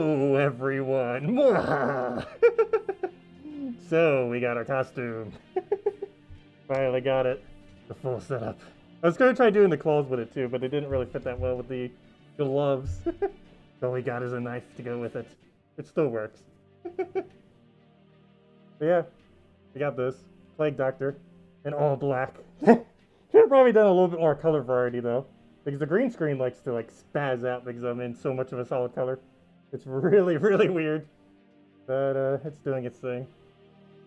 Hello, everyone! So, we got our costume. Finally got it. The full setup. I was going to try doing the claws with it too, but it didn't really fit that well with the gloves. All we got is a knife to go with it. It still works. But yeah, we got this. Plague Doctor. In all black. Should have probably done a little bit more color variety though. Because the green screen likes to like spaz out because I'm in so much of a solid color. It's really, really weird. But it's doing its thing.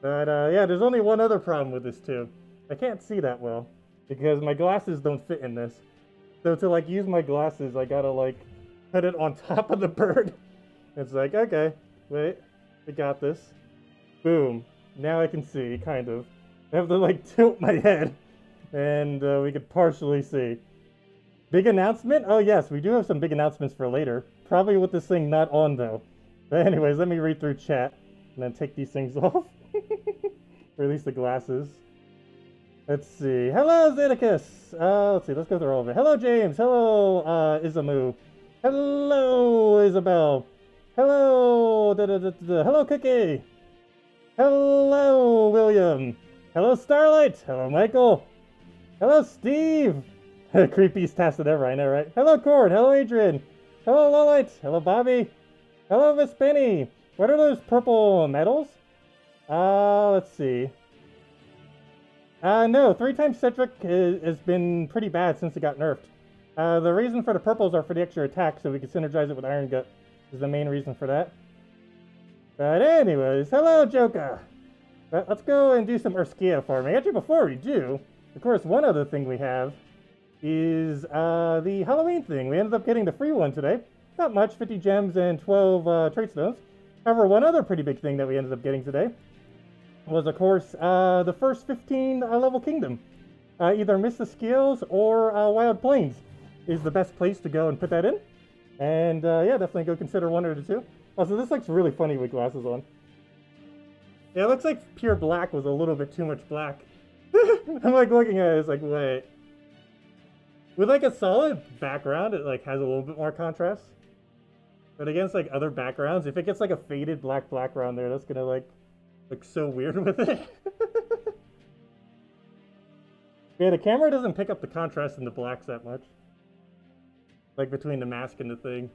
But yeah, there's only one other problem with this too. I can't see that well. Because my glasses don't fit in this. So to like use my glasses, I gotta like put it on top of the bird. It's like, okay, wait, we got this. Boom. Now I can see, kind of. I have to like tilt my head. And we could partially see. Big announcement? Oh yes, we do have some big announcements for later. Probably with this thing not on though. But anyways, let me read through chat and then take these things off. Or at least the glasses. Let's see. Hello, Zeddicus! Let's see, let's go through all of it. Hello, James! Hello, Isamu! Hello, Isabel! Hello, hello, Cookie! Hello, William! Hello, Starlight! Hello, Michael! Hello, Steve! Creepiest Tacet ever, I know, right? Hello, Cord! Hello, Adrian! Hello, Lolite! Hello, Bobby! Hello, Miss Penny! What are those purple medals? Let's see. No, 3x Cedric has been pretty bad since it got nerfed. The reason for the purples are for the extra attack, so we can synergize it with Iron Gut, is the main reason for that. But anyways, hello, Joka! Let's go and do some Urskia farming. Actually, before we do, of course, one other thing we have is the Halloween thing. We ended up getting the free one today. Not much, 50 gems and 12 trait stones. However, one other pretty big thing that we ended up getting today was, of course, the first 15 level kingdom. Either Mist of Skills or Wild Plains is the best place to go and put that in. And yeah, definitely go consider one or the two. Also, this looks really funny with glasses on. Yeah, it looks like pure black was a little bit too much black. I'm like looking at it, it's like, wait. With like a solid background, it like has a little bit more contrast. But against like other backgrounds, if it gets like a faded black background there, that's gonna like look so weird with it. Yeah, the camera doesn't pick up the contrast in the blacks that much. Like between the mask and the thing.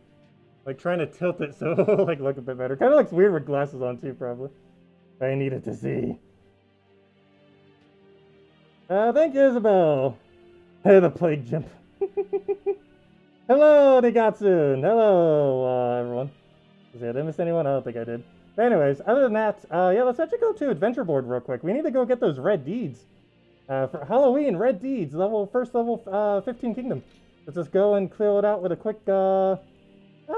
Like trying to tilt it so like look a bit better. Kind of looks weird with glasses on too, probably. I needed to see. Thank you, Isabel. Hey, the plague jump. Hello, Nigatsun. Hello, everyone. Did I miss anyone? I don't think I did. But anyways, other than that, yeah, let's actually go to Adventure Board real quick. We need to go get those red deeds. For Halloween, red deeds, first level 15 kingdom. Let's just go and clear it out with a quick, I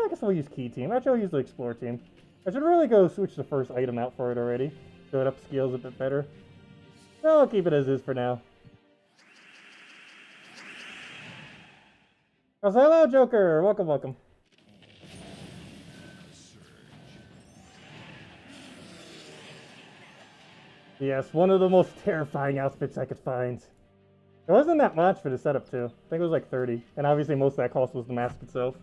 guess we'll use key team. Actually, I'll use the explore team. I should really go switch the first item out for it already. So it upscales a bit better. So I'll keep it as is for now. Oh, so hello, Joker. Welcome, welcome. Yes, one of the most terrifying outfits I could find. It wasn't that much for the setup, too. I think it was like 30. And obviously most of that cost was the mask itself.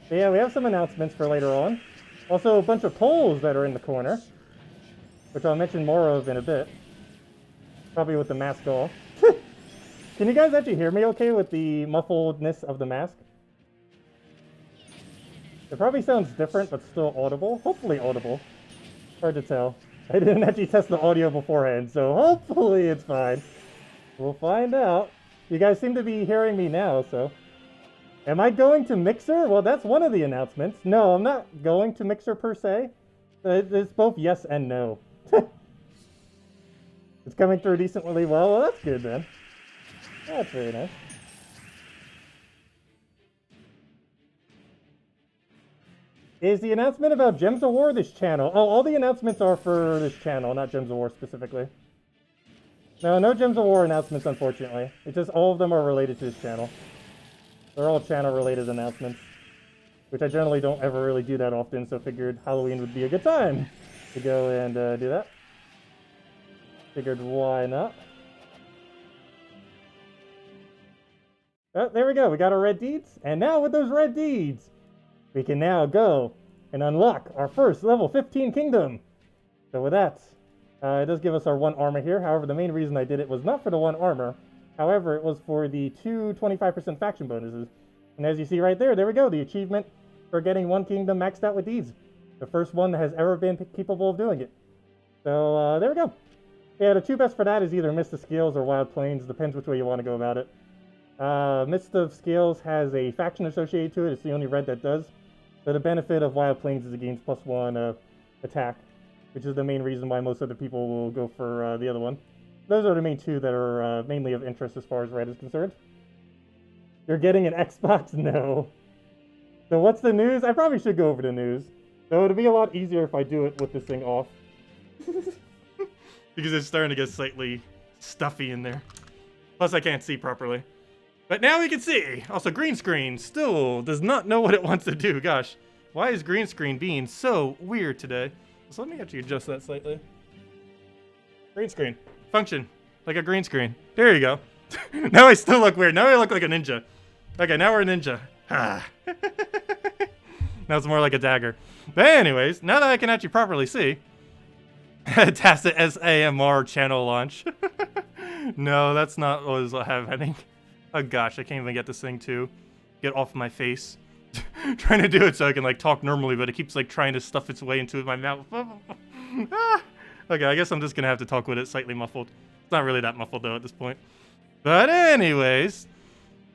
So yeah, we have some announcements for later on. Also, a bunch of polls that are in the corner, which I'll mention more of in a bit. Probably with the mask off. Can you guys actually hear me okay with the muffledness of the mask? It probably sounds different, but still audible. Hopefully audible. Hard to tell. I didn't actually test the audio beforehand, so hopefully it's fine. We'll find out. You guys seem to be hearing me now, so... Am I going to Mixer? Well, that's one of the announcements. No, I'm not going to Mixer per se. It's both yes and no. It's coming through decently well. Well, that's good then. That's very nice. Is the announcement about Gems of War this channel? Oh, all the announcements are for this channel, not Gems of War specifically. No, no Gems of War announcements, unfortunately. It's just all of them are related to this channel. They're all channel-related announcements, which I generally don't ever really do that often, so figured Halloween would be a good time to go and do that. Figured why not. Oh, there we go. We got our red deeds. And now with those red deeds, we can now go and unlock our first level 15 kingdom. So with that, it does give us our 1 armor here. However, the main reason I did it was not for the 1 armor. However, it was for the 2 25% faction bonuses. And as you see right there, there we go. The achievement for getting 1 kingdom maxed out with deeds. The first one that has ever been capable of doing it. So there we go. Yeah, the 2 best for that is either Mist of Scales or Wild Plains. Depends which way you want to go about it. Mist of Scales has a faction associated to it. It's the only red that does. So the benefit of Wild Plains is it gains +1 attack, which is the main reason why most other people will go for the other one. Those are the main 2 that are mainly of interest as far as red is concerned. You're getting an Xbox? No. So what's the news? I probably should go over the news. So it'll be a lot easier if I do it with this thing off. Because it's starting to get slightly stuffy in there. Plus I can't see properly. But now we can see! Also, green screen still does not know what it wants to do. Gosh, why is green screen being so weird today? So let me actually adjust that slightly. Green screen. Function. Like a green screen. There you go. Now I still look weird. Now I look like a ninja. Okay, now we're a ninja. Ah. Now it's more like a dagger. But anyways, now that I can actually properly see, Tacet SAMR channel launch. No, that's not what was happening. Oh gosh, I can't even get this thing to get off my face. Trying to do it so I can like talk normally, but it keeps like trying to stuff its way into my mouth. Okay, I guess I'm just gonna have to talk with it slightly muffled. It's not really that muffled though at this point. But anyways,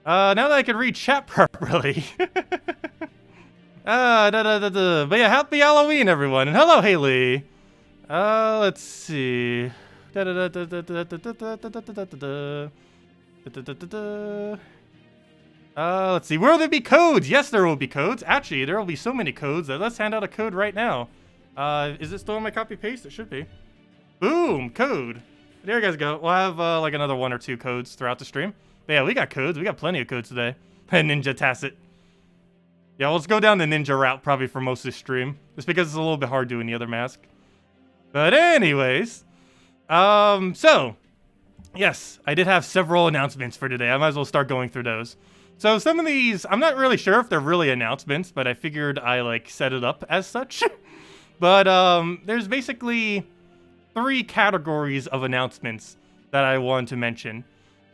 now that I can read chat properly. But yeah, happy Halloween, everyone, and hello, Haley. Let's see. Let's see. Will there be codes? Yes, there will be codes. Actually, there will be so many codes that let's hand out a code right now. Is it still on my copy paste? It should be. Boom, code. There you guys go. We'll have like another 1 or 2 codes throughout the stream. But yeah, we got codes. We got plenty of codes today. Ninja Tacet. Yeah, let's go down the ninja route probably for most of this stream. Just because it's a little bit hard doing the other mask. But anyways, so yes, I did have several announcements for today. I might as well start going through those. So some of these, I'm not really sure if they're really announcements, but I figured I like set it up as such. But there's basically 3 categories of announcements that I want to mention.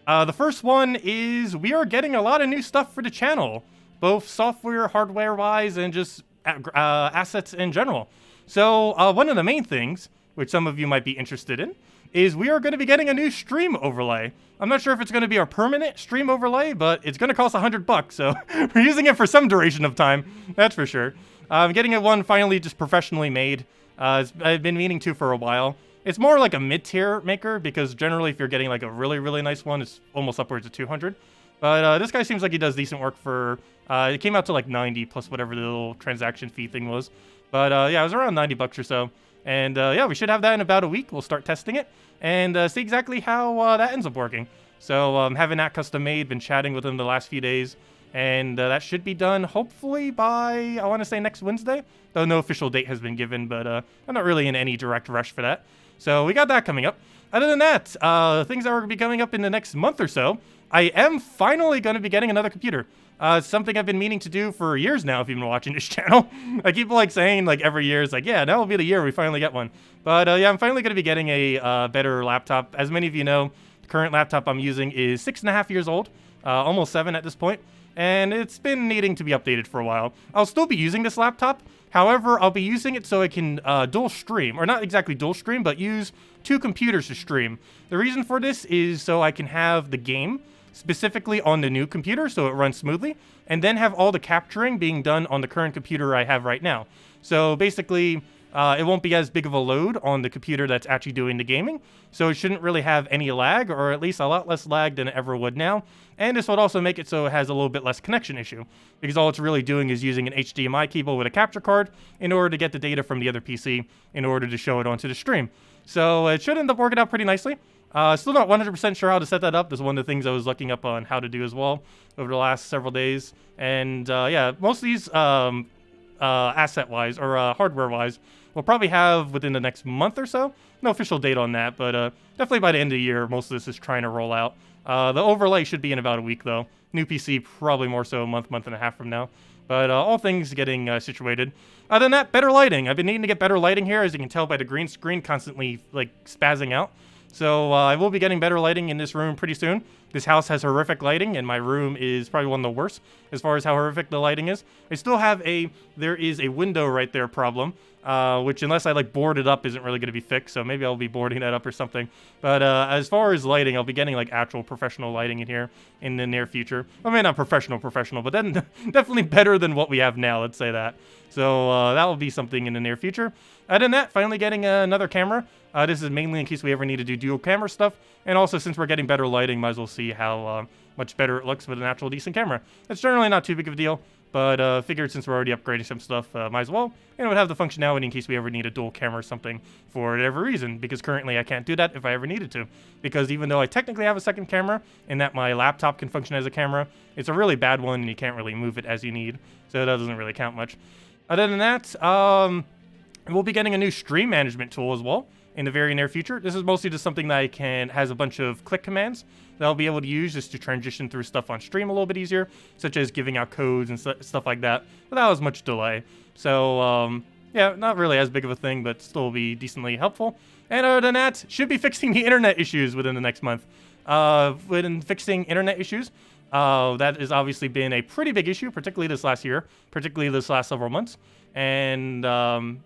The first one is we are getting a lot of new stuff for the channel, both software, hardware-wise, and just assets in general. So one of the main things, which some of you might be interested in, is we are going to be getting a new stream overlay. I'm not sure if it's going to be our permanent stream overlay, but it's going to cost $100, so we're using it for some duration of time, that's for sure. I'm getting one finally just professionally made. I've been meaning to for a while. It's more like a mid-tier maker, because generally if you're getting like a really, really nice one, it's almost upwards of 200. But this guy seems like he does decent work for, it came out to like 90 plus whatever the little transaction fee thing was. But yeah, it was around $90 or so. And yeah, we should have that in about a week. We'll start testing it and see exactly how that ends up working. So having that custom made, been chatting with him the last few days. And that should be done hopefully by, I want to say next Wednesday. Though no official date has been given, but I'm not really in any direct rush for that. So we got that coming up. Other than that, things that are going to be coming up in the next month or so, I am finally going to be getting another computer. It's something I've been meaning to do for years now if you've been watching this channel. I keep like saying like every year, it's like, yeah, that will be the year we finally get one. But yeah, I'm finally going to be getting a better laptop. As many of you know, the current laptop I'm using is 6.5 years old, almost 7 at this point. And it's been needing to be updated for a while. I'll still be using this laptop. However, I'll be using it so I can dual stream, or not exactly dual stream, but use 2 computers to stream. The reason for this is so I can have the game specifically on the new computer so it runs smoothly, and then have all the capturing being done on the current computer I have right now. So basically, it won't be as big of a load on the computer that's actually doing the gaming, so it shouldn't really have any lag, or at least a lot less lag than it ever would now. And this would also make it so it has a little bit less connection issue, because all it's really doing is using an HDMI cable with a capture card in order to get the data from the other PC in order to show it onto the stream. So it should end up working out pretty nicely. Still not 100% sure how to set that up. This is one of the things I was looking up on how to do as well over the last several days. And yeah, most of these asset-wise or hardware-wise. We'll probably have within the next month or so. No official date on that, but definitely by the end of the year, most of this is trying to roll out. The overlay should be in about a week, though. New PC probably more so a month and a half from now. But all things getting situated. Other than that, better lighting. I've been needing to get better lighting here, as you can tell by the green screen constantly like spazzing out. So I will be getting better lighting in this room pretty soon. This house has horrific lighting, and my room is probably one of the worst as far as how horrific the lighting is. I still have there is a window right there problem, which unless I like board it up isn't really going to be fixed, so maybe I'll be boarding that up or something. But as far as lighting, I'll be getting like actual professional lighting in here in the near future. I mean, not professional, but then definitely better than what we have now, let's say that. So that will be something in the near future. Other than that, finally getting another camera. This is mainly in case we ever need to do dual camera stuff. And also, since we're getting better lighting, might as well see how much better it looks with an actual decent camera. It's generally not too big of a deal, but figured since we're already upgrading some stuff, might as well. And it would have the functionality in case we ever need a dual camera or something for whatever reason, because currently I can't do that if I ever needed to. Because even though I technically have a second camera, and that my laptop can function as a camera, it's a really bad one, and you can't really move it as you need. So that doesn't really count much. Other than that, we'll be getting a new stream management tool as well in the very near future. This is mostly just something that has a bunch of click commands that I'll be able to use just to transition through stuff on stream a little bit easier, such as giving out codes and stuff like that without as much delay. So, yeah, not really as big of a thing, but still be decently helpful. And other than that, should be fixing the internet issues within the next month. Within fixing internet issues, that has obviously been a pretty big issue, particularly this last year, particularly this last several months. And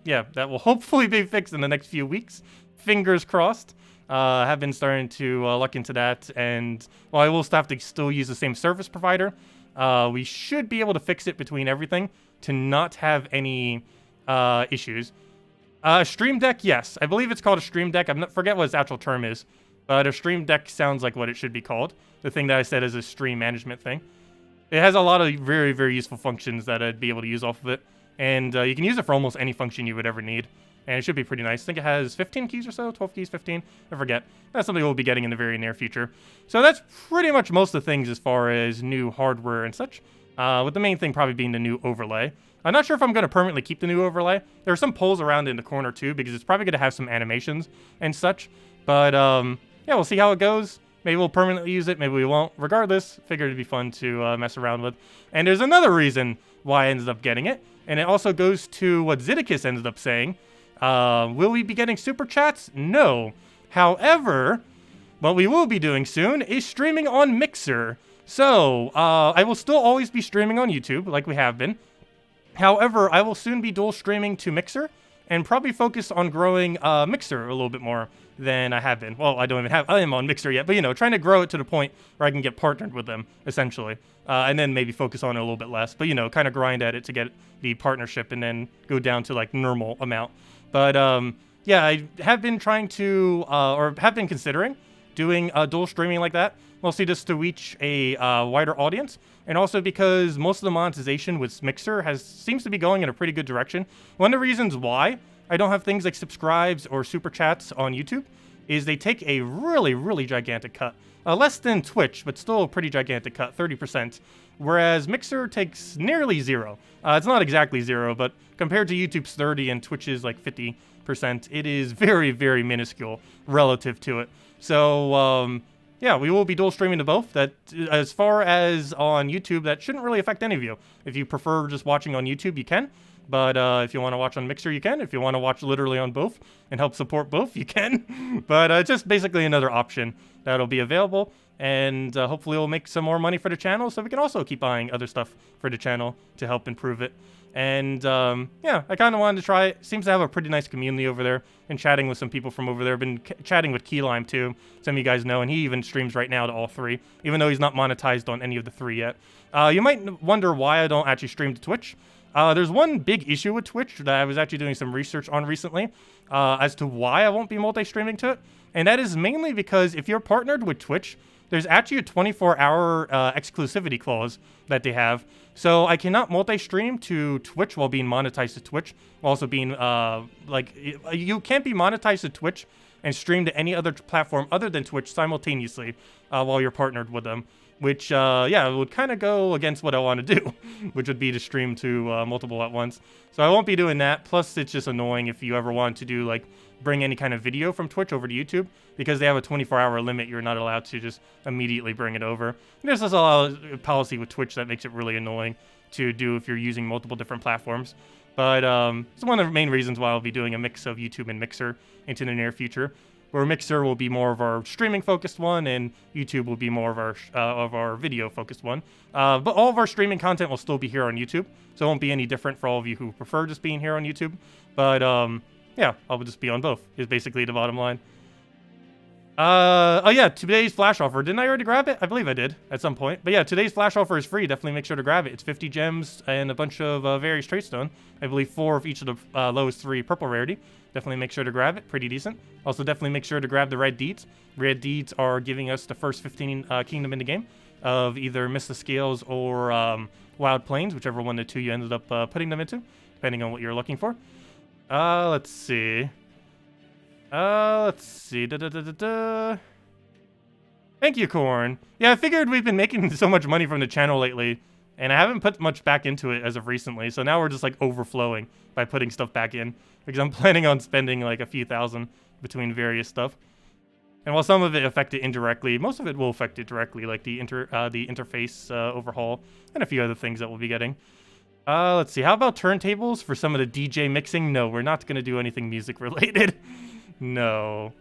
yeah, that will hopefully be fixed in the next few weeks. Fingers crossed. Have been starting to look into that, and while I will have to still use the same service provider, we should be able to fix it between everything to not have any issues. Stream Deck, yes. I believe it's called a Stream Deck. Forget what its actual term is, but a Stream Deck sounds like what it should be called. The thing that I said is a stream management thing. It has a lot of very, very useful functions that I'd be able to use off of it. And you can use it for almost any function you would ever need. And it should be pretty nice. I think it has 15 keys or so, 12 keys, 15. I forget. That's something we'll be getting in the very near future. So that's pretty much most of the things as far as new hardware and such. With the main thing probably being the new overlay. I'm not sure if I'm going to permanently keep the new overlay. There are some poles around in the corner too, because it's probably going to have some animations and such. But yeah, we'll see how it goes. Maybe we'll permanently use it, maybe we won't. Regardless, figured it'd be fun to mess around with. And there's another reason why I ended up getting it. And it also goes to what Zeddicus ended up saying. Will we be getting super chats? No. However, what we will be doing soon is streaming on Mixer. So, I will still always be streaming on YouTube, like we have been. However, I will soon be dual streaming to Mixer, and probably focus on growing Mixer a little bit more than I have been. Well, I am on Mixer yet, but you know, trying to grow it to the point where I can get partnered with them, essentially. And then maybe focus on it a little bit less, but you know, kind of grind at it to get the partnership and then go down to like normal amount. But yeah, I have been trying to, or have been considering doing dual streaming like that, mostly just to reach a wider audience, and also because most of the monetization with Mixer seems to be going in a pretty good direction. One of the reasons why I don't have things like subscribes or super chats on YouTube is they take a really, really gigantic cut. Less than Twitch, but still a pretty gigantic cut, 30%. Whereas Mixer takes nearly zero. It's not exactly zero, but compared to YouTube's 30 and Twitch's like 50%, it is very, very minuscule relative to it. So, yeah, we will be dual streaming to both. That, as far as on YouTube, that shouldn't really affect any of you. If you prefer just watching on YouTube, you can. But if you want to watch on Mixer, you can. If you want to watch literally on both and help support both, you can. But it's just basically another option that'll be available. And hopefully we'll make some more money for the channel, so we can also keep buying other stuff for the channel to help improve it. And yeah, I kind of wanted to try it. Seems to have a pretty nice community over there, and chatting with some people from over there. I've been chatting with Keylime too, some of you guys know, and he even streams right now to all three, even though he's not monetized on any of the three yet. You might wonder why I don't actually stream to Twitch. There's one big issue with Twitch that I was actually doing some research on recently as to why I won't be multi-streaming to it. And that is mainly because if you're partnered with Twitch, there's actually a 24-hour exclusivity clause that they have. So I cannot multi-stream to Twitch while being monetized to Twitch. While also being, you can't be monetized to Twitch and stream to any other platform other than Twitch simultaneously while you're partnered with them. which, yeah, would kind of go against what I want to do, which would be to stream to multiple at once. So I won't be doing that. Plus, it's just annoying if you ever want to do, like, bring any kind of video from Twitch over to YouTube, because they have a 24-hour limit. You're not allowed to just immediately bring it over. There's just a policy with Twitch that makes it really annoying to do if you're using multiple different platforms. But it's one of the main reasons why I'll be doing a mix of YouTube and Mixer into the near future, where Mixer will be more of our streaming-focused one, and YouTube will be more of our video-focused one. But all of our streaming content will still be here on YouTube, so it won't be any different for all of you who prefer just being here on YouTube. But yeah, I'll just be on both, is basically the bottom line. Oh yeah, today's flash offer. Didn't I already grab it? I believe I did at some point. But yeah, today's flash offer is free. Definitely make sure to grab it. It's 50 gems and a bunch of various trait stone. I believe 4 of each of the lowest 3 purple rarity. Definitely make sure to grab it. Pretty decent. Also, definitely make sure to grab the red deeds. Red deeds are giving us the first 15 kingdom in the game of either Miss the Scales or Wild Plains, whichever one of the two you ended up putting them into, depending on what you're looking for. Let's see. Let's see. Thank you, Corn. Yeah, I figured we've been making so much money from the channel lately, and I haven't put much back into it as of recently, so now we're just, like, overflowing by putting stuff back in, because I'm planning on spending, like, a few thousand between various stuff. And while some of it affected indirectly, most of it will affect it directly, like the interface overhaul and a few other things that we'll be getting. Let's see. How about turntables for some of the DJ mixing? No, we're not going to do anything music related. No.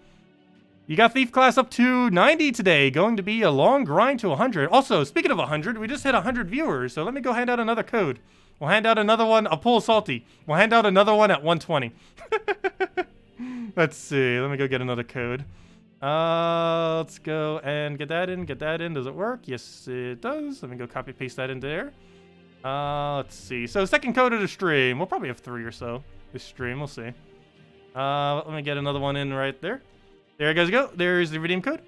You got Thief class up to 90 today. Going to be a long grind to 100. Also, speaking of 100, we just hit 100 viewers. So let me go hand out another code. We'll hand out another one. I'll pull Salty. We'll hand out another one at 120. Let's see. Let me go get another code. Let's go and get that in. Get that in. Does it work? Yes, it does. Let me go copy paste that into there. Let's see. So second code of the stream. We'll probably have 3 or so this stream. We'll see. Let me get another one in right there. There you guys go. There's the redeem code.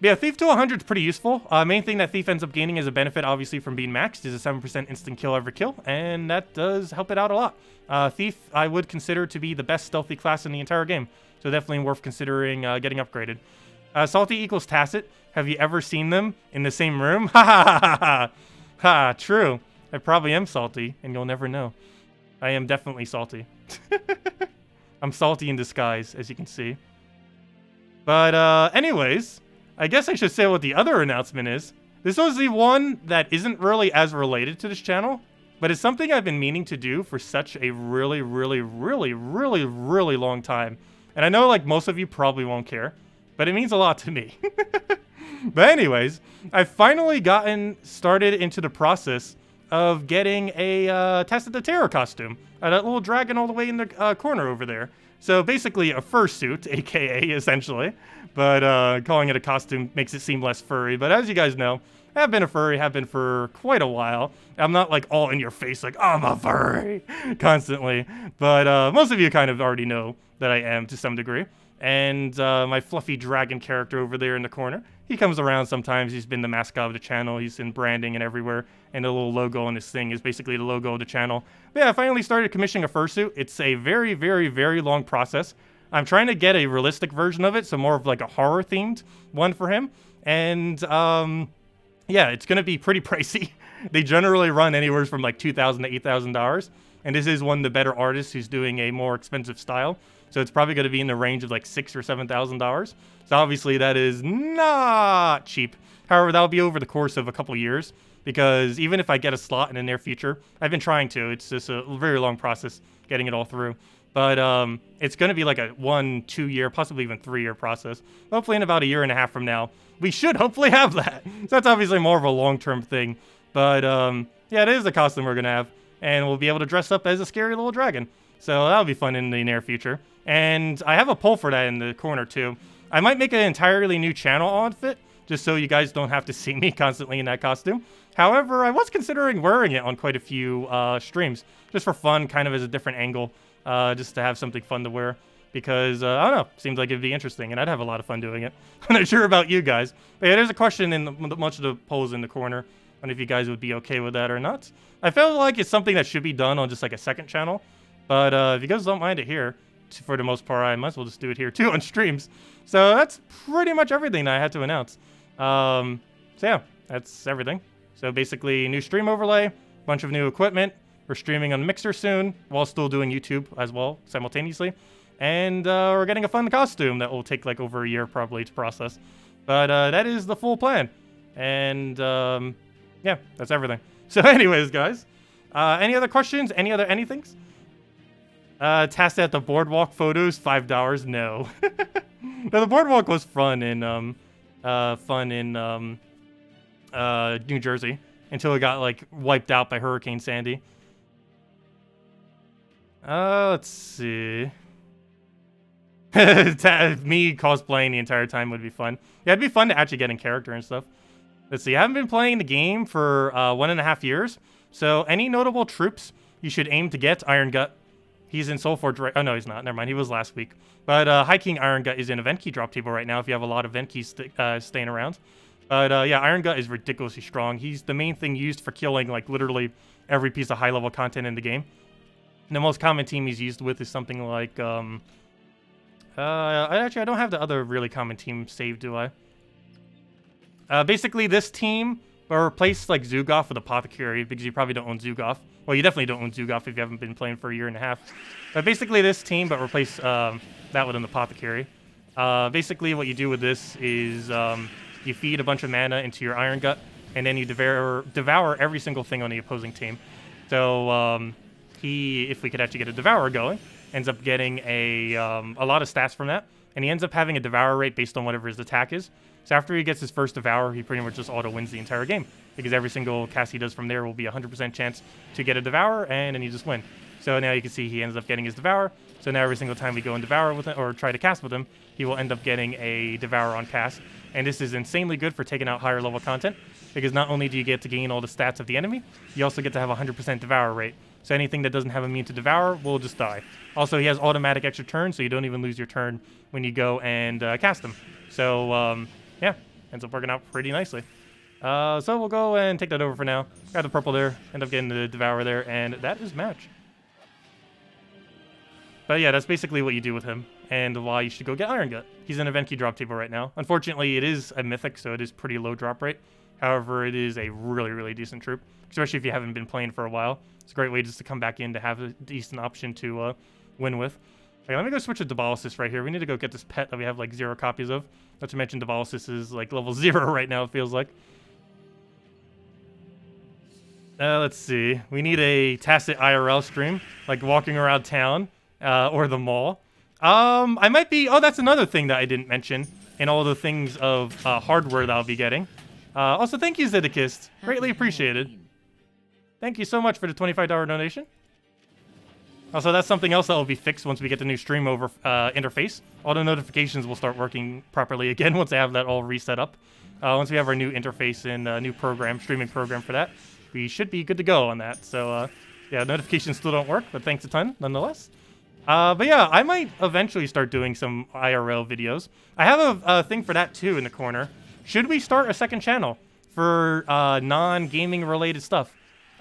But yeah, Thief to 100 is pretty useful. Main thing that Thief ends up gaining as a benefit, obviously, from being maxed is a 7% instant kill every kill, and that does help it out a lot. Thief, I would consider to be the best stealthy class in the entire game, so definitely worth considering getting upgraded. Salty equals Tacet. Have you ever seen them in the same room? Ha ha ha ha ha! Ha, true. I probably am salty, and you'll never know. I am definitely salty. I'm salty in disguise, as you can see. But, anyways, I guess I should say what the other announcement is. This was the one that isn't really as related to this channel, but it's something I've been meaning to do for such a really long time. And I know, like, most of you probably won't care, but it means a lot to me. But anyways, I've finally gotten started into the process of getting a Tacet the Terror costume. That little dragon all the way in the corner over there. So basically a fursuit, aka essentially. But calling it a costume makes it seem less furry. But as you guys know, I have been a furry, have been for quite a while. I'm not like all in your face like, I'm a furry, constantly. But most of you kind of already know that I am to some degree. And my fluffy dragon character over there in the corner, he comes around sometimes. He's been the mascot of the channel. He's in branding and everywhere. And the little logo on this thing is basically the logo of the channel. But yeah, I finally started commissioning a fursuit. It's a very long process. I'm trying to get a realistic version of it, so more of like a horror-themed one for him. And yeah, it's going to be pretty pricey. They generally run anywhere from like $2,000 to $8,000. And this is one of the better artists who's doing a more expensive style. So it's probably going to be in the range of like $6,000 or $7,000. So obviously that is not cheap. However, that'll be over the course of a couple years, because even if I get a slot in the near future, I've been trying to. It's just a very long process getting it all through. But it's going to be like a 1-2 year, possibly even 3-year process. Hopefully in about a year and a half from now, we should hopefully have that. So that's obviously more of a long-term thing. But yeah, it is the costume we're going to have. And we'll be able to dress up as a scary little dragon. So that'll be fun in the near future. And I have a poll for that in the corner too. I might make an entirely new channel outfit, just so you guys don't have to see me constantly in that costume. However, I was considering wearing it on quite a few streams, just for fun, kind of as a different angle, just to have something fun to wear. Because, I don't know, seems like it'd be interesting, and I'd have a lot of fun doing it. I'm not sure about you guys. But yeah, there's a question in much of the polls in the corner on if you guys would be okay with that or not. I feel like it's something that should be done on just like a second channel. But if you guys don't mind it here, for the most part, I might as well just do it here too on streams. So that's pretty much everything that I had to announce. So yeah, that's everything. So basically, new stream overlay, bunch of new equipment. We're streaming on Mixer soon, while still doing YouTube as well, simultaneously. And we're getting a fun costume that will take like over a year probably to process. But that is the full plan. And yeah, that's everything. So anyways, guys, any other questions? Any other anythings? Tacet at the boardwalk photos, $5. No. No, the boardwalk was fun in New Jersey until it got like wiped out by Hurricane Sandy. Let's see. Me cosplaying the entire time would be fun. Yeah, it'd be fun to actually get in character and stuff. Let's see. I haven't been playing the game for 1.5 years. So any notable troops you should aim to get? Iron Gut. He's in Soul Forge right... Oh, no, he's not. Never mind. He was last week. But High King Iron Gut is in event key drop table right now if you have a lot of event keys staying around. But yeah, Iron Gut is ridiculously strong. He's the main thing used for killing like literally every piece of high-level content in the game. And the most common team he's used with is something like... actually, I don't have the other really common team saved, do I? Basically, this team will replace like Zugoff with Apothecary because you probably don't own Zugoff. Well, you definitely don't own Zugoff if you haven't been playing for 1.5 years. But basically, this team, but replace that with an Apothecary. Basically, what you do with this is you feed a bunch of mana into your Iron Gut, and then you devour every single thing on the opposing team. So if we could actually get a Devourer going, ends up getting a lot of stats from that, and he ends up having a Devour rate based on whatever his attack is. So after he gets his first Devour, he pretty much just auto-wins the entire game, because every single cast he does from there will be a 100% chance to get a Devour, and then you just win. So now you can see he ends up getting his Devour, so now every single time we go and Devour with him, or try to cast with him, he will end up getting a Devour on cast. And this is insanely good for taking out higher level content, because not only do you get to gain all the stats of the enemy, you also get to have a 100% Devour rate. So anything that doesn't have immune to Devour will just die. Also, he has automatic extra turn, so you don't even lose your turn when you go and cast him. So, yeah, ends up working out pretty nicely. So we'll go and take that over for now. Got the purple there, end up getting the Devour there, and that is match. But yeah, that's basically what you do with him, and why you should go get Iron Gut. He's in event key drop table right now. Unfortunately, it is a mythic, so it is pretty low drop rate. However, it is a really, really decent troop, especially if you haven't been playing for a while. It's a great way just to come back in to have a decent option to win with. Okay, let me go switch to Diabolicus right here. We need to go get this pet that we have like 0 copies of. Not to mention Diabolicus is like level 0 right now, it feels like. Let's see. We need a Tacet IRL stream, like walking around town or the mall. I might be... Oh, that's another thing that I didn't mention in all the things of hardware that I'll be getting. Also, thank you, Zeddicus. Greatly appreciated. Thank you so much for the $25 donation. Also, that's something else that will be fixed once we get the new stream over interface. All the notifications will start working properly again once I have that all reset up. Once we have our new interface and new program, streaming program for that, we should be good to go on that. So, yeah, notifications still don't work, but thanks a ton nonetheless. But yeah, I might eventually start doing some IRL videos. I have a thing for that too in the corner. Should we start a second channel for non-gaming related stuff?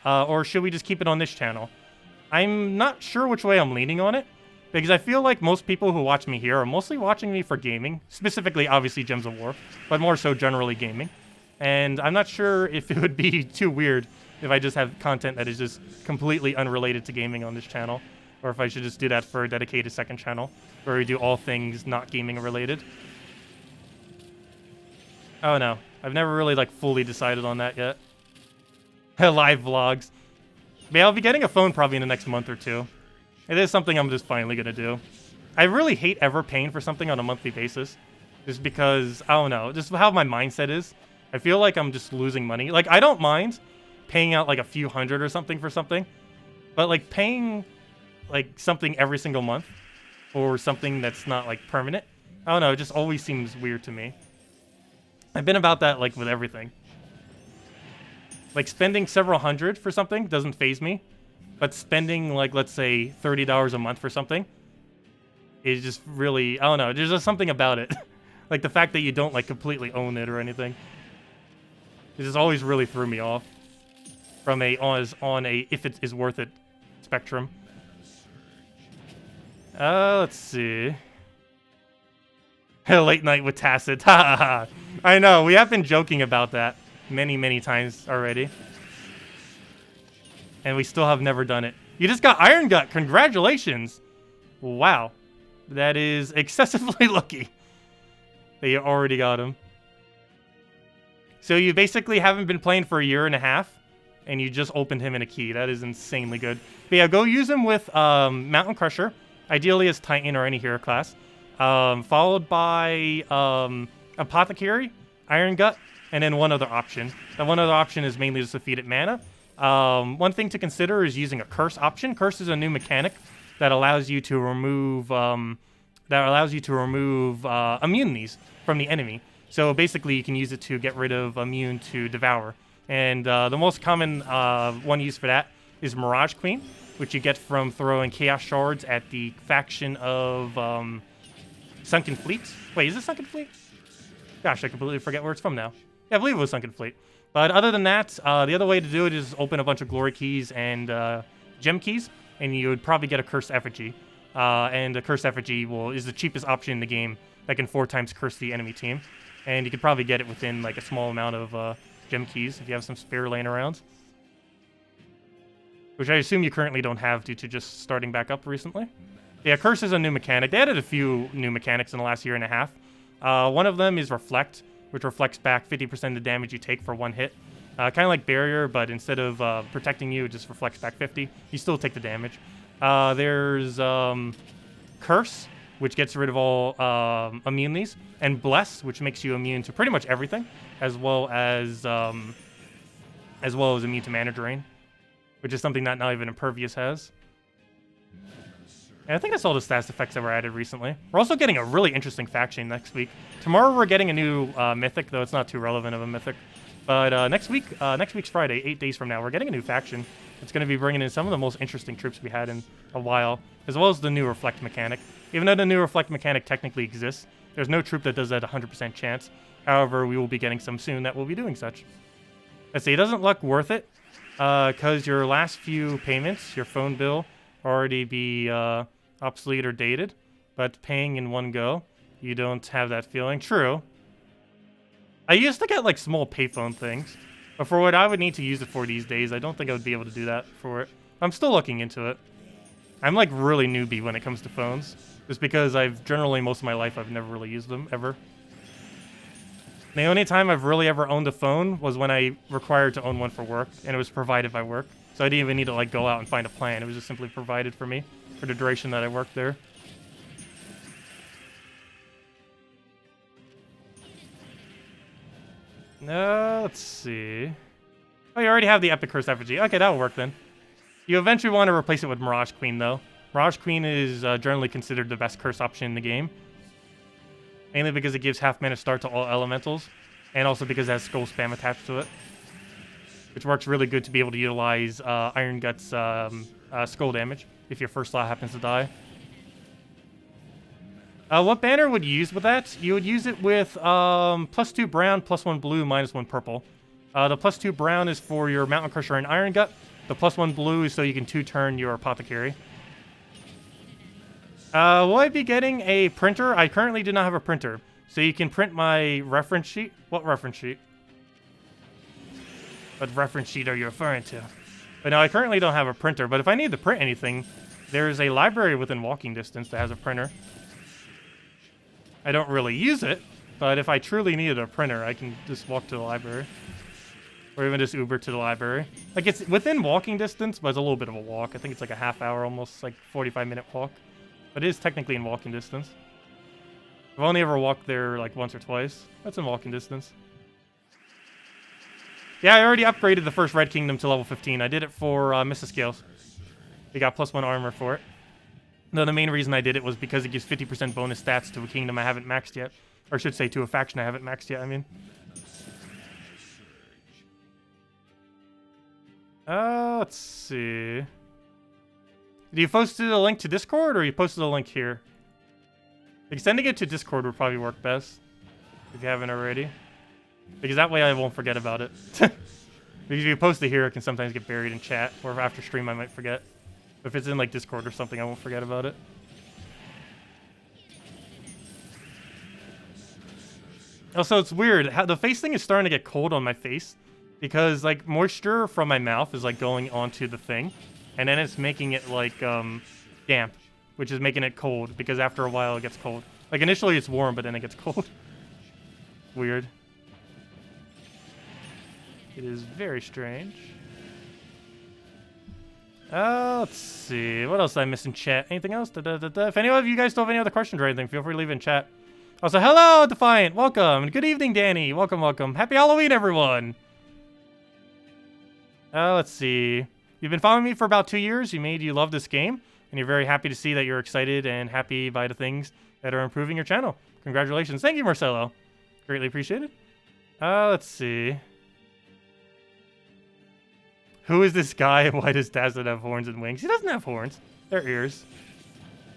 Or should we just keep it on this channel? I'm not sure which way I'm leaning on it, because I feel like most people who watch me here are mostly watching me for gaming, specifically, obviously, Gems of War, but more so generally gaming. And I'm not sure if it would be too weird if I just have content that is just completely unrelated to gaming on this channel, or if I should just do that for a dedicated second channel, where we do all things not gaming related. Oh no, I've never really like fully decided on that yet. Live vlogs. But yeah, I'll be getting a phone probably in the next month or two. It is something I'm just finally gonna do. I really hate ever paying for something on a monthly basis, just because, I don't know, just how my mindset is. I feel like I'm just losing money. Like, I don't mind paying out like a few hundred or something for something, but like paying like something every single month for something that's not like permanent, I don't know, it just always seems weird to me. I've been about that like with everything. Like, spending several hundred for something doesn't faze me. But spending, like, let's say, $30 a month for something is just really... I don't know. There's just something about it. Like, the fact that you don't, like, completely own it or anything. It just always really threw me off. From a... on a if it is worth it spectrum. Let's see. Late night with Tacet. Ha ha ha. I know. We have been joking about that. many, many times already. And we still have never done it. You just got Iron Gut. Congratulations. Wow. That is excessively lucky that you already got him. So you basically haven't been playing for a year and a half, and you just opened him in a key. That is insanely good. But yeah, go use him with Mountain Crusher, ideally as Titan or any hero class, followed by Apothecary, Iron Gut, and then one other option. That one other option is mainly just to feed it mana. One thing to consider is using a Curse option. Curse is a new mechanic that allows you to remove immunities from the enemy. So basically, you can use it to get rid of immune to Devour. And the most common one used for that is Mirage Queen, which you get from throwing Chaos Shards at the faction of Sunken Fleet. Wait, is it Sunken Fleet? Gosh, I completely forget where it's from now. Yeah, I believe it was Sunken Fleet. But other than that, the other way to do it is open a bunch of Glory Keys and Gem Keys, and you would probably get a Cursed Effigy. And a Cursed Effigy is the cheapest option in the game that can 4 times curse the enemy team. And you could probably get it within like a small amount of Gem Keys if you have some spare laying around. Which I assume you currently don't have due to just starting back up recently. Yeah, Curse is a new mechanic. They added a few new mechanics in the last year and a half. One of them is Reflect, which reflects back 50% of the damage you take for 1 hit. Kind of like Barrier, but instead of protecting you, it just reflects back 50. You still take the damage. There's Curse, which gets rid of all immunities, and Bless, which makes you immune to pretty much everything, as well as immune to Mana Drain, which is something that not even Impervious has. And I think that's all the stats effects that were added recently. We're also getting a really interesting faction next week. Tomorrow we're getting a new Mythic, though it's not too relevant of a Mythic. But next week's Friday, 8 days from now, we're getting a new faction. It's going to be bringing in some of the most interesting troops we had in a while, as well as the new Reflect mechanic. Even though the new Reflect mechanic technically exists, there's no troop that does that 100% chance. However, we will be getting some soon that will be doing such. Let's see, it doesn't look worth it, because your last few payments, your phone bill, already be obsolete or dated, but paying in one go, you don't have that feeling. True. I used to get like small payphone things, but for what I would need to use it for these days, I don't think I would be able to do that for it. I'm still looking into it. I'm like really newbie when it comes to phones, just because I've generally most of my life I've never really used them ever. The only time I've really ever owned a phone was when I required to own one for work, and it was provided by work. So I didn't even need to like go out and find a plan. It was just simply provided for me for the duration that I worked there. Let's see. Oh, you already have the Epic Curse Effigy. Okay, that'll work then. You eventually want to replace it with Mirage Queen, though. Mirage Queen is generally considered the best curse option in the game. Mainly because it gives half mana start to all elementals, and also because it has Skull Spam attached to it. Which works really good to be able to utilize Iron Gut's skull damage if your first slot happens to die. What banner would you use with that? You would use it with +2 brown, +1 blue, -1 purple. The +2 brown is for your Mountain Crusher and Iron Gut. The +1 blue is so you can 2-turn your Apothecary. Will I be getting a printer? I currently do not have a printer. So you can print my reference sheet. What reference sheet? What reference sheet are you referring to? But no, I currently don't have a printer. But if I need to print anything, there's a library within walking distance that has a printer. I don't really use it, but if I truly needed a printer, I can just walk to the library. Or even just Uber to the library. Like, it's within walking distance, but it's a little bit of a walk. I think it's like a half hour, almost like 45-minute walk. But it is technically in walking distance. I've only ever walked there like once or twice. That's in walking distance. Yeah, I already upgraded the first Red Kingdom to level 15. I did it for Mrs. Scales. We got +1 armor for it. No, the main reason I did it was because it gives 50% bonus stats to a kingdom I haven't maxed yet. Or I should say to a faction I haven't maxed yet, I mean. Let's see. Do you post a link to Discord, or you posted a link here? Like, sending it to Discord would probably work best, if you haven't already. Because that way I won't forget about it. Because if you post it here, it can sometimes get buried in chat, or after stream I might forget. If it's in like Discord or something, I won't forget about it. Also, it's weird. The face thing is starting to get cold on my face because, like, moisture from my mouth is, like, going onto the thing. And then it's making it, like, damp, which is making it cold because after a while it gets cold. Like, initially it's warm, but then it gets cold. Weird. It is very strange. Let's see. What else did I miss in chat? Anything else? If any of you guys still have any other questions or anything, feel free to leave it in chat. Also, hello, Defiant. Welcome. And good evening, Danny. Welcome, welcome. Happy Halloween, everyone. Let's see. You've been following me for about 2 years. You love this game. And you're very happy to see that you're excited and happy by the things that are improving your channel. Congratulations. Thank you, Marcelo. Greatly appreciated. Let's see. Who is this guy and why does Tacet have horns and wings? He doesn't have horns. They're ears.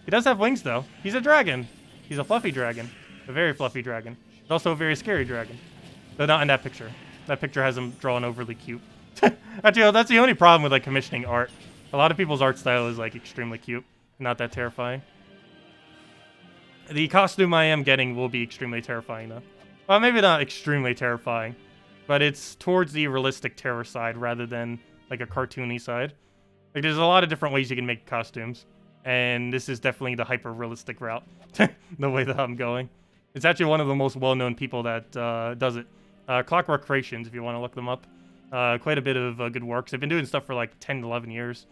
He does have wings, though. He's a dragon. He's a fluffy dragon. A very fluffy dragon. But also a very scary dragon. Though not in that picture. That picture has him drawn overly cute. Actually, that's the only problem with, like, commissioning art. A lot of people's art style is, like, extremely cute. Not that terrifying. The costume I am getting will be extremely terrifying, though. Well, maybe not extremely terrifying. But it's towards the realistic terror side rather than, like, a cartoony side. Like, there's a lot of different ways you can make costumes. And this is definitely the hyper-realistic route. The way that I'm going. It's actually one of the most well-known people that does it. Clockwork Creations, if you want to look them up. Quite a bit of good works. They've been doing stuff for like 10, 11 years.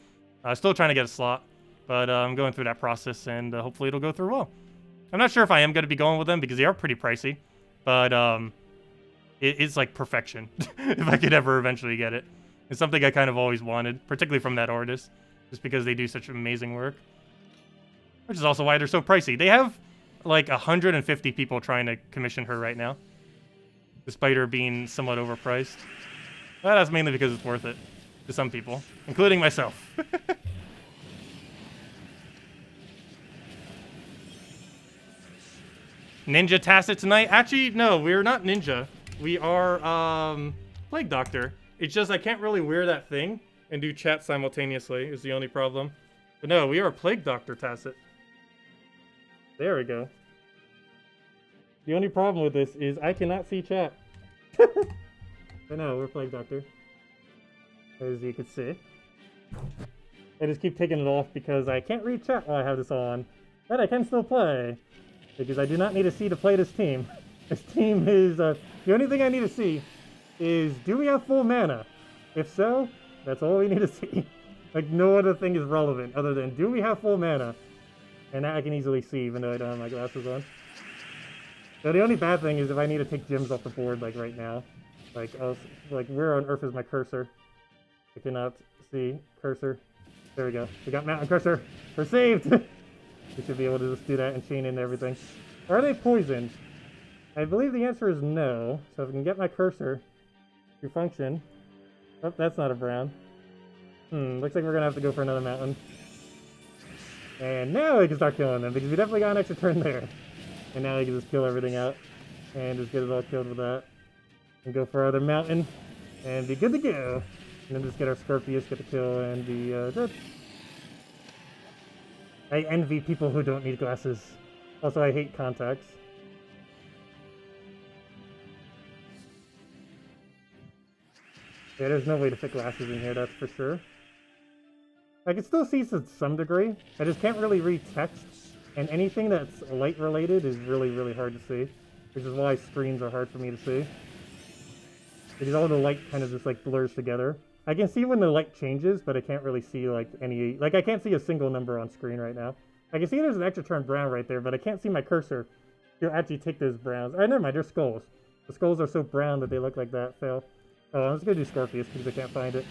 Still trying to get a slot. But I'm going through that process, and hopefully it'll go through well. I'm not sure if I am going to be going with them, because they are pretty pricey. But it's like perfection, if I could ever eventually get it. It's something I kind of always wanted, particularly from that artist. Just because they do such amazing work. Which is also why they're so pricey. They have like 150 people trying to commission her right now. Despite her being somewhat overpriced. Well, that's mainly because it's worth it. To some people. Including myself. Ninja Tacet tonight? Actually, no, we're not Ninja. We are, Plague Doctor. It's just I can't really wear that thing and do chat simultaneously is the only problem. But no, we are Plague Doctor Tacet. There we go. The only problem with this is I cannot see chat. I know, we're Plague Doctor. As you can see. I just keep taking it off because I can't read chat while I have this on. But I can still play. Because I do not need a C to play this team. This team is, the only thing I need to see is, do we have full mana? If so, that's all we need to see. Like, no other thing is relevant other than, do we have full mana? And that I can easily see, even though I don't have my glasses on. So the only bad thing is if I need to take gems off the board, like, right now. Like, where on earth is my cursor? I cannot see cursor. There we go. We got mountain cursor. We're saved! We should be able to just do that and chain in everything. Are they poisoned? I believe the answer is no. So if I can get my cursor to function. Oh, that's not a brown. Looks like we're gonna have to go for another mountain. And now we can start killing them, because we definitely got an extra turn there. And now we can just kill everything out. And just get it all killed with that. And go for our other mountain. And be good to go. And then just get our Scorpius, get the kill, and be dead. I envy people who don't need glasses. Also, I hate contacts. Yeah, there's no way to fit glasses in here, that's for sure. I can still see to some degree. I just can't really read text. And anything that's light related is really, really hard to see. Which is why screens are hard for me to see. Because all the light kind of just like blurs together. I can see when the light changes, but I can't really see like any... Like I can't see a single number on screen right now. I can see there's an extra turn brown right there, but I can't see my cursor to actually take those browns. Never mind, they're skulls. The skulls are so brown that they look like that. Fail. Oh, I'm just gonna do Scorpius because I can't find it.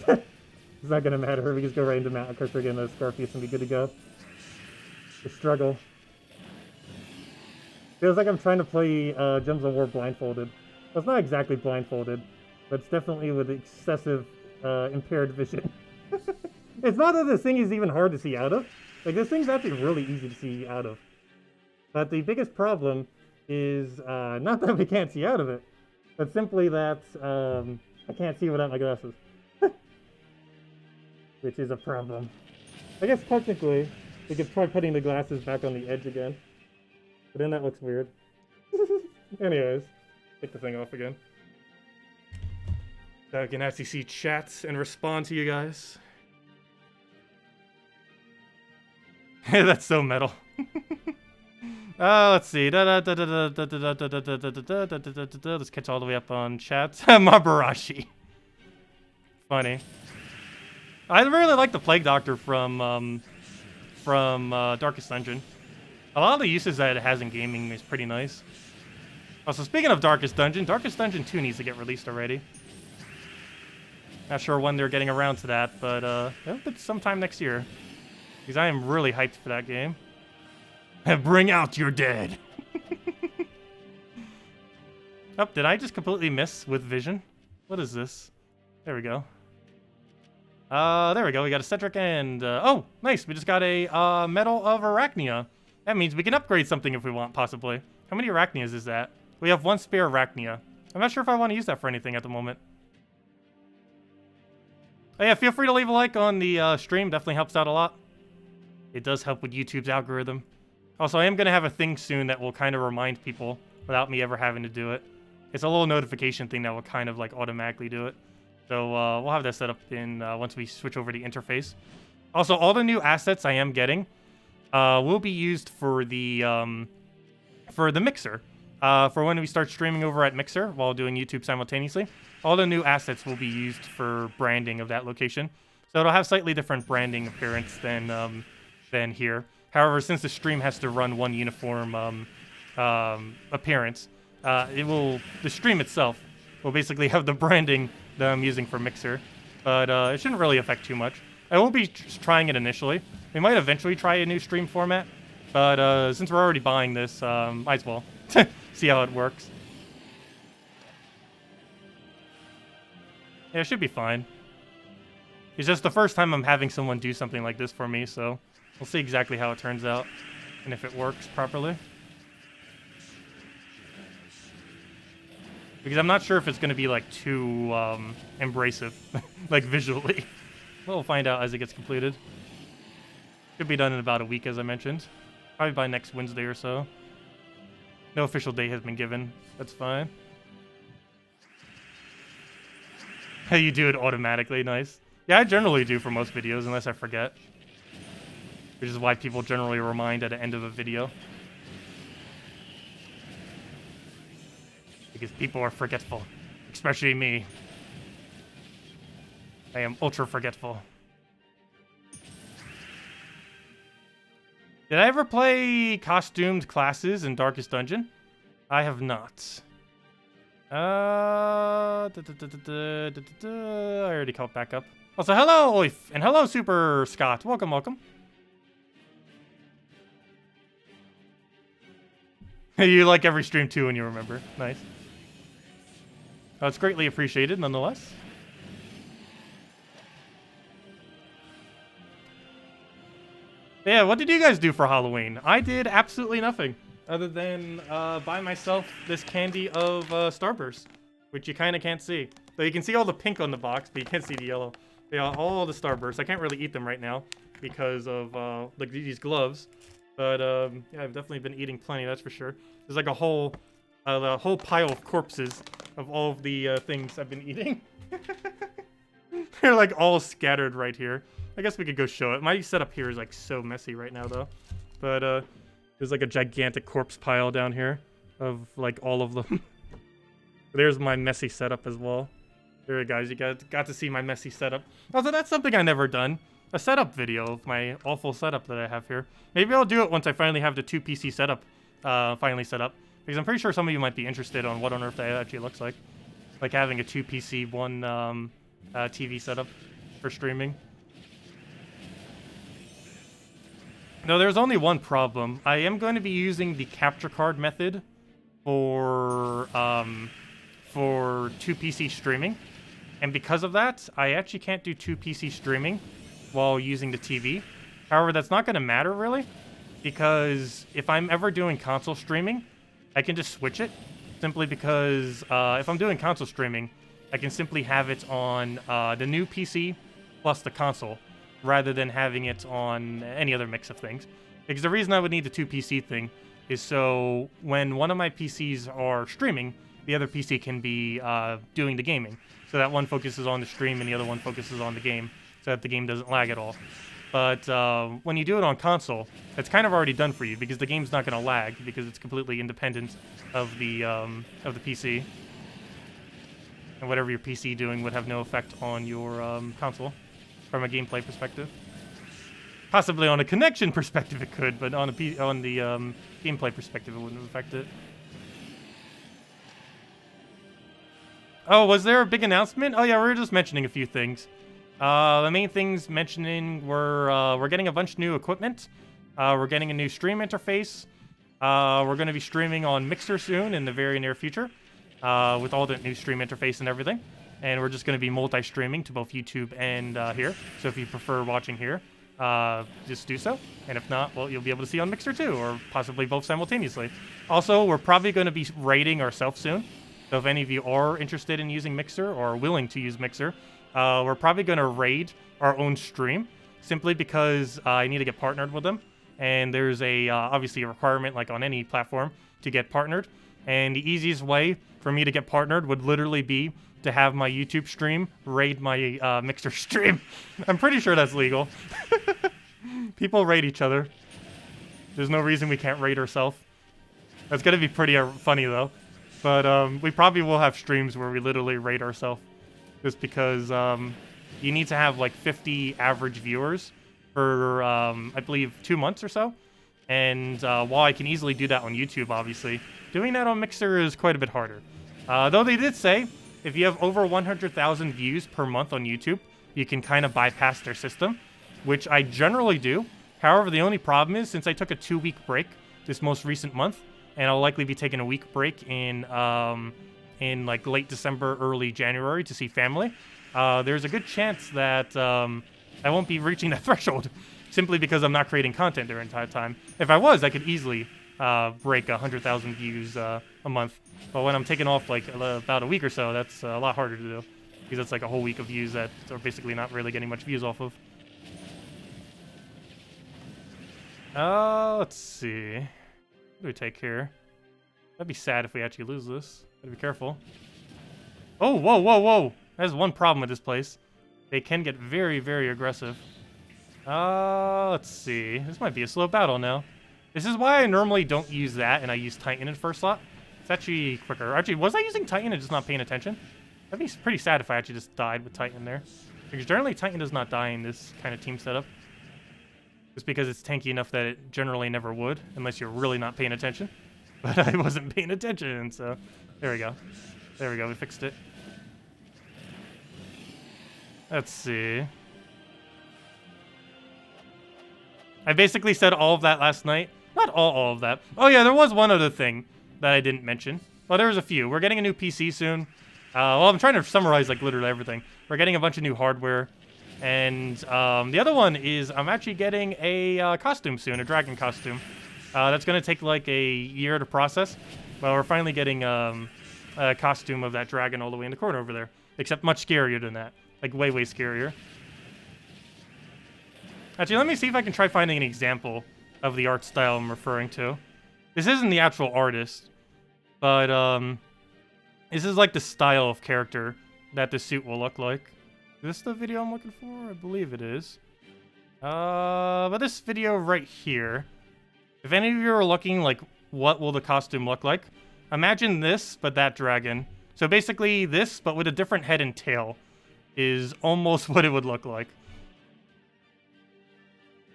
It's not gonna matter. We just go right into mountain cursor again, those Scorpius, and be good to go. The struggle. Feels like I'm trying to play Gems of War blindfolded. Well, it's not exactly blindfolded, but it's definitely with excessive impaired vision. It's not that this thing is even hard to see out of. Like, this thing's actually really easy to see out of. But the biggest problem is not that we can't see out of it, but simply that I can't see without my glasses. Which is a problem. I guess technically, we could try putting the glasses back on the edge again. But then that looks weird. Anyways, Take the thing off again. So I can actually see chats and respond to you guys. That's so metal. Let's see. Let's catch all the way up on chats. Mabarashi. Funny. I really like the Plague Doctor from Darkest Dungeon. A lot of the uses that it has in gaming is pretty nice. Also, speaking of Darkest Dungeon 2 needs to get released already. Not sure when they're getting around to that, but it's sometime next year. Because I am really hyped for that game. Bring out your dead. Oh, did I just completely miss with vision? What is this? There we go. There we go. We got a Cedric and... oh, nice. We just got a Medal of Arachnia. That means we can upgrade something if we want, possibly. How many Arachnias is that? We have 1 spare Arachnia. I'm not sure if I want to use that for anything at the moment. Oh, yeah, feel free to leave a like on the stream. Definitely helps out a lot. It does help with YouTube's algorithm. Also, I am going to have a thing soon that will kind of remind people without me ever having to do it. It's a little notification thing that will kind of like automatically do it. So we'll have that set up in once we switch over the interface. Also, all the new assets I am getting will be used for the Mixer. For when we start streaming over at Mixer while doing YouTube simultaneously, all the new assets will be used for branding of that location. So it'll have slightly different branding appearance than here. However, since the stream has to run one uniform appearance, the stream itself will basically have the branding that I'm using for Mixer, but it shouldn't really affect too much. I won't be trying it initially. We might eventually try a new stream format, but since we're already buying this, might as well see how it works. Yeah, it should be fine. It's just the first time I'm having someone do something like this for me, so we'll see exactly how it turns out and if it works properly. Because I'm not sure if it's going to be like too embracive, like visually. We'll find out as it gets completed. Should be done in about a week, as I mentioned. Probably by next Wednesday or so. No official date has been given. That's fine. Hey, you do it automatically. Nice. Yeah, I generally do for most videos, unless I forget. Which is why people generally remind at the end of a video. Because people are forgetful. Especially me. I am ultra forgetful. Did I ever play costumed classes in Darkest Dungeon? I have not. I already caught back up. Also, hello, Oif, and hello, Super Scott. Welcome, welcome. You like every stream too, and you remember. Nice. Oh, it's greatly appreciated, nonetheless. Yeah, what did you guys do for Halloween? I did absolutely nothing other than buy myself this candy of Starburst, which you kind of can't see. So you can see all the pink on the box, but you can't see the yellow. Yeah, all the Starbursts. I can't really eat them right now because of like these gloves, but yeah, I've definitely been eating plenty. That's for sure. There's like a whole pile of corpses of all of the things I've been eating. They're like all scattered right here. I guess we could go show it. My setup here is like so messy right now though. But there's like a gigantic corpse pile down here of like all of them. There's my messy setup as well. There, guys, you got to see my messy setup. Also, that's something I've never done. A setup video of my awful setup that I have here. Maybe I'll do it once I finally have the 2 PC setup finally set up. Because I'm pretty sure some of you might be interested on what on earth that actually looks like. Like having a 2 PC, 1 TV setup for streaming. No, there's only one problem. I am going to be using the capture card method for 2 PC streaming. And because of that, I actually can't do 2 PC streaming while using the TV. However, that's not going to matter really, because if I'm ever doing console streaming, I can just switch it, simply because if I'm doing console streaming, I can simply have it on the new PC plus the console, rather than having it on any other mix of things. Because the reason I would need the 2 PC thing is so when one of my PCs are streaming, the other PC can be doing the gaming. So that one focuses on the stream and the other one focuses on the game, so that the game doesn't lag at all. But when you do it on console, it's kind of already done for you because the game's not going to lag because it's completely independent of the PC. And whatever your PC doing would have no effect on your console from a gameplay perspective. Possibly on a connection perspective it could, but on the gameplay perspective it wouldn't affect it. Oh, was there a big announcement? Oh yeah, we were just mentioning a few things. The main things mentioning were we're getting a bunch of new equipment. We're getting a new stream interface. We're going to be streaming on Mixer soon in the very near future with all the new stream interface and everything. And we're just going to be multi-streaming to both YouTube and here. So if you prefer watching here, just do so. And if not, well, you'll be able to see on Mixer too, or possibly both simultaneously. Also, we're probably going to be raiding ourselves soon. So if any of you are interested in using Mixer or willing to use Mixer, we're probably going to raid our own stream simply because I need to get partnered with them. And there's obviously a requirement, like on any platform, to get partnered. And the easiest way for me to get partnered would literally be to have my YouTube stream raid my Mixer stream. I'm pretty sure that's legal. People raid each other. There's no reason we can't raid ourselves. That's going to be pretty funny, though. But we probably will have streams where we literally raid ourselves. Just because you need to have like 50 average viewers for, I believe, 2 months or so. And while I can easily do that on YouTube, obviously, doing that on Mixer is quite a bit harder. Though they did say, if you have over 100,000 views per month on YouTube, you can kind of bypass their system, which I generally do. However, the only problem is, since I took a 2-week break this most recent month, and I'll likely be taking a week break in like late December, early January to see family, there's a good chance that I won't be reaching that threshold simply because I'm not creating content during that time. If I was, I could easily break 100,000 views a month. But when I'm taking off like about a week or so, that's a lot harder to do because it's like a whole week of views that are basically not really getting much views off of. Let's see. What do we take here? That'd be sad if we actually lose this. Gotta be careful. Oh, whoa, whoa, whoa! There's one problem with this place. They can get very, very aggressive. Let's see. This might be a slow battle now. This is why I normally don't use that, and I use Titan in first slot. It's actually quicker. Actually, was I using Titan and just not paying attention? That'd be pretty sad if I actually just died with Titan there. Because generally, Titan does not die in this kind of team setup. Just because it's tanky enough that it generally never would, unless you're really not paying attention. But I wasn't paying attention, so there we go. There we go, we fixed it. Let's see. I basically said all of that last night. Not all of that. Oh yeah, there was one other thing that I didn't mention. Well, there was a few. We're getting a new PC soon. Well, I'm trying to summarize like literally everything. We're getting a bunch of new hardware. And the other one is I'm actually getting a costume soon, a dragon costume. That's going to take like a year to process. But we're finally getting a costume of that dragon all the way in the corner over there. Except much scarier than that. Like way, way scarier. Actually, let me see if I can try finding an example of the art style I'm referring to. This isn't the actual artist. But this is like the style of character that the suit will look like. Is this the video I'm looking for? I believe it is. But this video right here, if any of you are looking like what will the costume look like, imagine this, but that dragon. So basically this, but with a different head and tail, is almost what it would look like.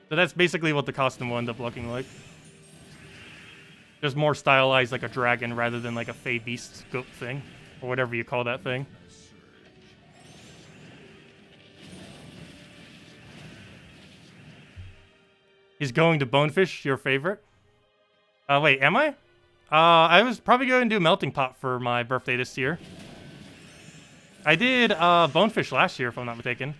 So that's basically what the costume will end up looking like. Just more stylized like a dragon rather than like a fey beast goat thing, or whatever you call that thing. Is going to Bonefish your favorite? Wait, am I? I was probably going to do Melting Pot for my birthday this year. I did Bonefish last year, if I'm not mistaken.